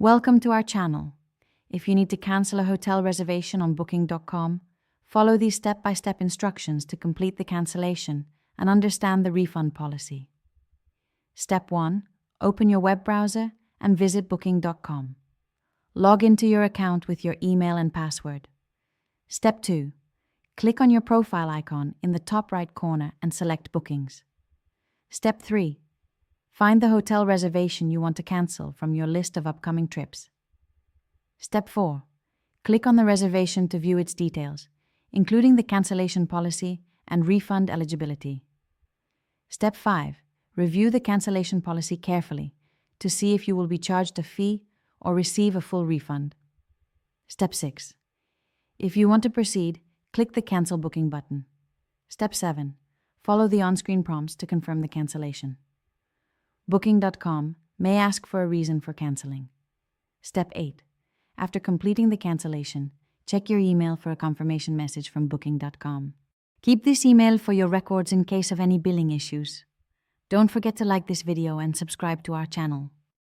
Welcome to our channel. If you need to cancel a hotel reservation on booking.com, follow these step-by-step instructions to complete the cancellation and understand the refund policy. Step 1. Open your web browser and visit booking.com. Log into your account with your email and password. Step 2. Click on your profile icon in the top right corner and select Bookings. Step 3. Find the hotel reservation you want to cancel from your list of upcoming trips. Step 4. Click on the reservation to view its details, including the cancellation policy and refund eligibility. Step 5. Review the cancellation policy carefully to see if you will be charged a fee or receive a full refund. Step 6. If you want to proceed, click the Cancel Booking button. Step 7. Follow the on-screen prompts to confirm the cancellation. Booking.com may ask for a reason for canceling. Step 8. After completing the cancellation, check your email for a confirmation message from Booking.com. Keep this email for your records in case of any billing issues. Don't forget to like this video and subscribe to our channel.